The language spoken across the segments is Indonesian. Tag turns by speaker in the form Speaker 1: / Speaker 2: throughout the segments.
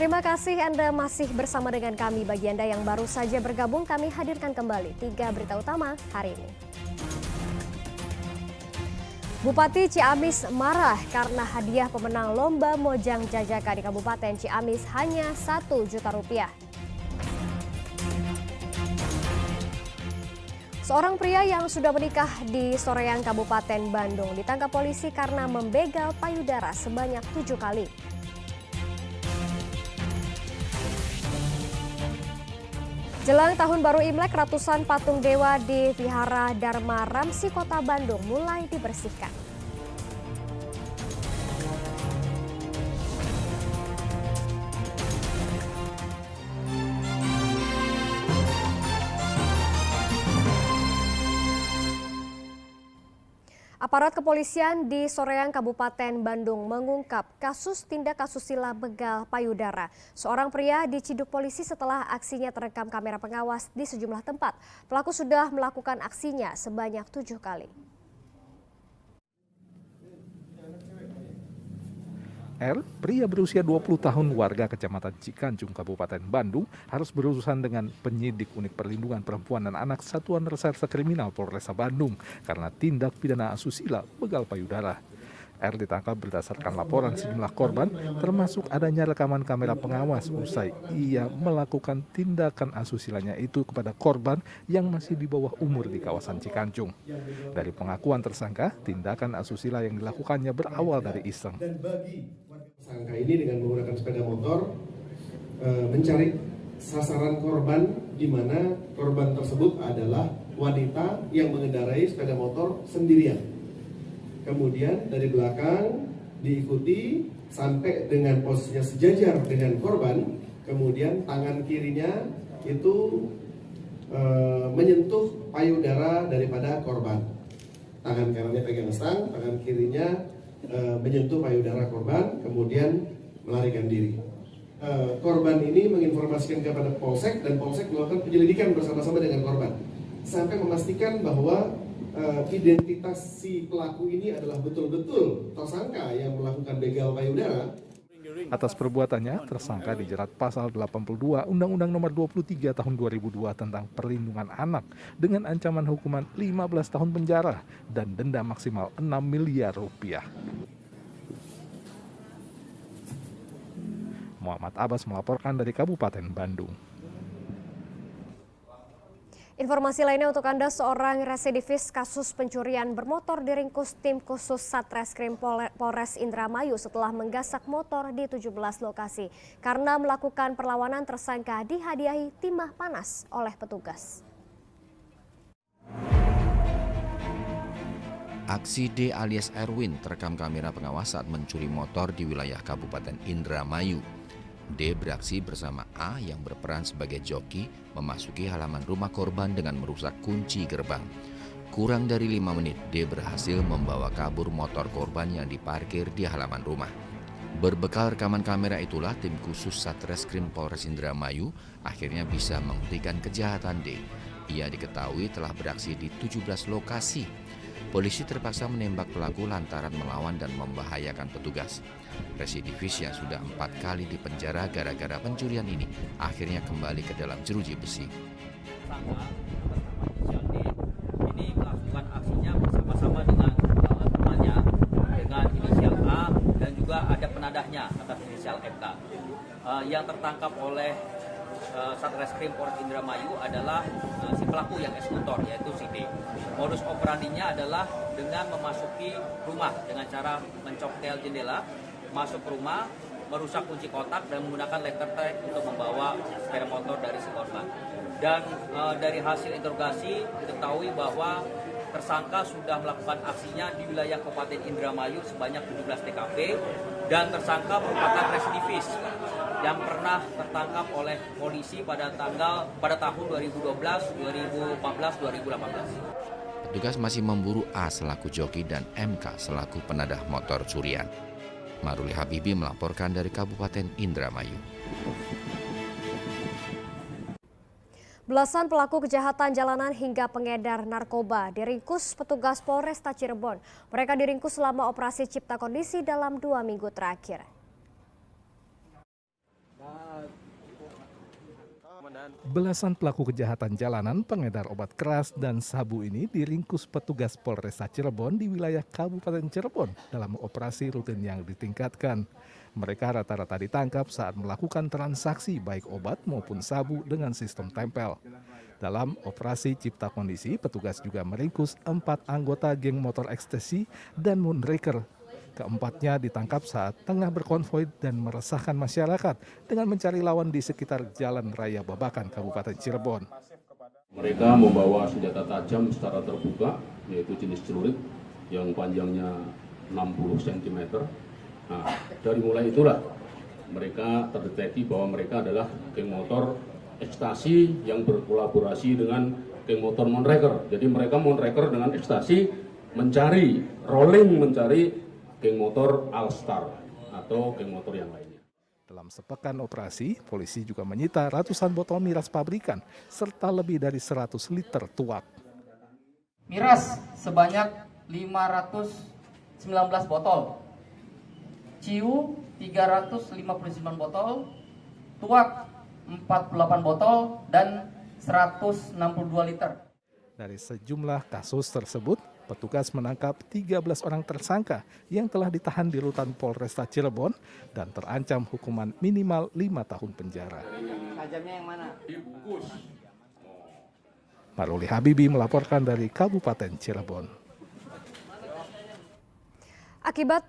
Speaker 1: Terima kasih Anda masih bersama dengan kami. Bagi Anda yang baru saja bergabung, kami hadirkan kembali 3 berita utama hari ini. Bupati Ciamis marah karena hadiah pemenang lomba Mojang Jajaka di Kabupaten Ciamis hanya Rp1 juta. Seorang pria yang sudah menikah di Soreang, Kabupaten Bandung ditangkap polisi karena membegal payudara sebanyak 7 kali. Jelang Tahun Baru Imlek, ratusan patung dewa di Vihara Dharma Ramsi Kota Bandung mulai dibersihkan. Aparat kepolisian di Soreang, Kabupaten Bandung mengungkap kasus tindak asusila begal payudara. Seorang pria diciduk polisi setelah aksinya terekam kamera pengawas di sejumlah tempat. Pelaku sudah melakukan aksinya sebanyak 7 kali.
Speaker 2: R, pria berusia 20 tahun warga Kecamatan Cikanjung, Kabupaten Bandung, harus berurusan dengan penyidik unit perlindungan perempuan dan anak Satuan Reserse Kriminal Polresta Bandung karena tindak pidana asusila begal payudara. R ditangkap berdasarkan laporan sejumlah korban, termasuk adanya rekaman kamera pengawas usai ia melakukan tindakan asusilanya itu kepada korban yang masih di bawah umur di kawasan Cikanjung. Dari pengakuan tersangka, tindakan asusila yang dilakukannya berawal dari iseng.
Speaker 3: Tersangka ini dengan menggunakan sepeda motor mencari sasaran korban, di mana korban tersebut adalah wanita yang mengendarai sepeda motor sendirian. Kemudian dari belakang diikuti sampai dengan posisinya sejajar dengan korban. Kemudian tangan kirinya itu menyentuh payudara daripada korban. Tangan kanannya pegang stang, tangan kirinya menyentuh payudara korban, kemudian melarikan diri. Korban ini menginformasikan kepada Polsek dan Polsek melakukan penyelidikan bersama-sama dengan korban sampai memastikan bahwa identitas si pelaku ini adalah betul-betul tersangka yang melakukan begal payudara.
Speaker 2: Atas perbuatannya, tersangka dijerat pasal 82 Undang-Undang Nomor 23 Tahun 2002 tentang Perlindungan Anak dengan ancaman hukuman 15 tahun penjara dan denda maksimal 6 miliar rupiah. Muhammad Abbas melaporkan dari Kabupaten Bandung.
Speaker 1: Informasi lainnya untuk Anda, seorang residivis kasus pencurian bermotor diringkus tim khusus Satreskrim Polres Indramayu setelah menggasak motor di 17 lokasi. Karena melakukan perlawanan, tersangka dihadiahi timah panas oleh petugas.
Speaker 4: Aksi D alias Erwin terekam kamera pengawas saat mencuri motor di wilayah Kabupaten Indramayu. D beraksi bersama A yang berperan sebagai joki memasuki halaman rumah korban dengan merusak kunci gerbang. Kurang dari 5 menit, D berhasil membawa kabur motor korban yang diparkir di halaman rumah. Berbekal rekaman kamera itulah tim khusus Satreskrim Polres Indramayu akhirnya bisa menghentikan kejahatan D. Ia diketahui telah beraksi di 17 lokasi. Polisi terpaksa menembak pelaku lantaran melawan dan membahayakan petugas. Residivis yang sudah 4 kali dipenjara gara-gara pencurian ini akhirnya kembali ke dalam jeruji besi.
Speaker 5: Ini melakukan aksinya bersama-sama dengan temannya dengan inisial A dan juga ada penadahnya atas inisial MK. Yang tertangkap oleh Satreskrim Polres Indramayu adalah si pelaku yang eksekutor, yaitu si D. Modus operandinya adalah dengan memasuki rumah dengan cara mencoktel jendela, masuk rumah, merusak kunci kotak dan menggunakan letter tag untuk membawa sepeda motor dari si korban. Dan dari hasil interogasi diketahui bahwa tersangka sudah melakukan aksinya di wilayah Kabupaten Indramayu sebanyak 17 TKP dan tersangka merupakan residivis yang pernah tertangkap oleh polisi pada tahun 2012, 2014, 2018.
Speaker 4: Petugas masih memburu A selaku joki dan MK selaku penadah motor curian. Maruli Habibi melaporkan dari Kabupaten Indramayu.
Speaker 1: Belasan pelaku kejahatan jalanan hingga pengedar narkoba diringkus petugas Polresta Cirebon. Mereka diringkus selama operasi cipta kondisi dalam 2 minggu terakhir.
Speaker 2: Belasan pelaku kejahatan jalanan, pengedar obat keras dan sabu ini diringkus petugas Polresta Cirebon di wilayah Kabupaten Cirebon dalam operasi rutin yang ditingkatkan. Mereka rata-rata ditangkap saat melakukan transaksi baik obat maupun sabu dengan sistem tempel. Dalam operasi Cipta Kondisi, petugas juga meringkus 4 anggota geng motor ekstasi dan moonraker. Keempatnya ditangkap saat tengah berkonvoi dan meresahkan masyarakat dengan mencari lawan di sekitar Jalan Raya Babakan, Kabupaten Cirebon.
Speaker 6: Mereka membawa senjata tajam secara terbuka, yaitu jenis celurit yang panjangnya 60 cm. Nah, dari mulai itulah mereka terdeteksi bahwa mereka adalah geng motor ekstasi yang berkolaborasi dengan geng motor moonraker. Jadi mereka moonraker dengan ekstasi mencari geng motor All-Star atau geng motor yang lainnya.
Speaker 2: Dalam sepekan operasi, polisi juga menyita ratusan botol miras pabrikan serta lebih dari 100 liter tuak.
Speaker 7: Miras sebanyak 519 botol, ciu 359 botol, tuak 48 botol, dan 162 liter.
Speaker 2: Dari sejumlah kasus tersebut, petugas menangkap 13 orang tersangka yang telah ditahan di rutan Polresta Cirebon dan terancam hukuman minimal 5 tahun penjara.
Speaker 7: Tajamnya yang mana?
Speaker 2: Maruli Habibi melaporkan dari Kabupaten Cirebon.
Speaker 1: Akibat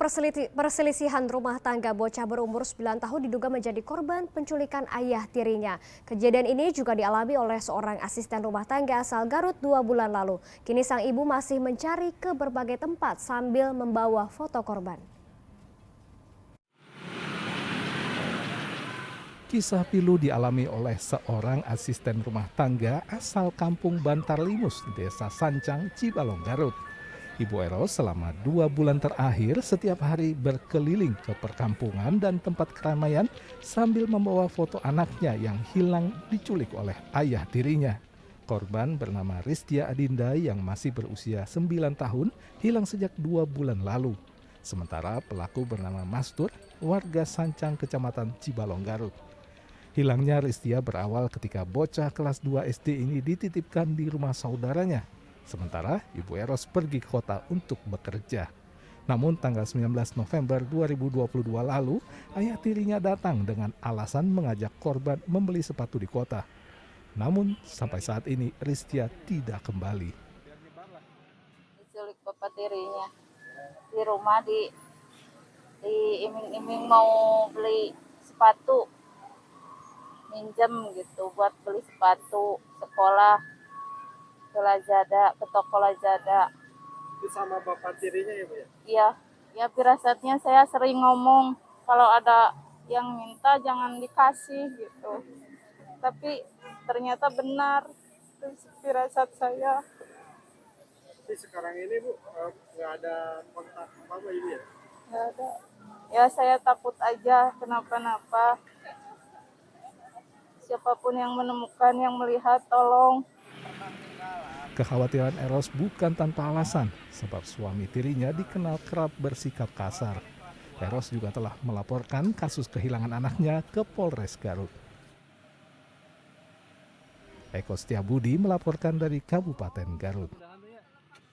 Speaker 1: perselisihan rumah tangga, bocah berumur 9 tahun diduga menjadi korban penculikan ayah tirinya. Kejadian ini juga dialami oleh seorang asisten rumah tangga asal Garut 2 bulan lalu. Kini sang ibu masih mencari ke berbagai tempat sambil membawa foto korban.
Speaker 2: Kisah pilu dialami oleh seorang asisten rumah tangga asal Kampung Bantar Limus, Desa Sancang, Cibalong, Garut. Ibu Eros selama 2 bulan terakhir setiap hari berkeliling ke perkampungan dan tempat keramaian sambil membawa foto anaknya yang hilang diculik oleh ayah tirinya. Korban bernama Ristia Adinda yang masih berusia 9 tahun hilang sejak 2 bulan lalu. Sementara pelaku bernama Mastur, warga Sancang, Kecamatan Cibalong, Garut. Hilangnya Ristia berawal ketika bocah kelas 2 SD ini dititipkan di rumah saudaranya. Sementara Ibu Eros pergi ke kota untuk bekerja. Namun tanggal 19 November 2022 lalu, ayah tirinya datang dengan alasan mengajak korban membeli sepatu di kota. Namun sampai saat ini Ristia tidak kembali.
Speaker 8: Diculik bapak tirinya di rumah, diiming-iming mau beli sepatu, minjem gitu buat beli sepatu sekolah. Ke toko Lazada.
Speaker 9: Itu sama bapak tirinya ya Bu ya?
Speaker 8: Iya, ya firasatnya saya sering ngomong kalau ada yang minta jangan dikasih gitu. Tapi ternyata benar, itu firasat saya.
Speaker 9: Jadi sekarang ini Bu nggak ada kontak apa Ibu ya?
Speaker 8: Nggak ada. Ya saya takut aja kenapa-napa. Siapapun yang menemukan, yang melihat, tolong.
Speaker 2: Kekhawatiran Eros bukan tanpa alasan, sebab suami tirinya dikenal kerap bersikap kasar. Eros juga telah melaporkan kasus kehilangan anaknya ke Polres Garut. Eko Setiabudi melaporkan dari Kabupaten Garut.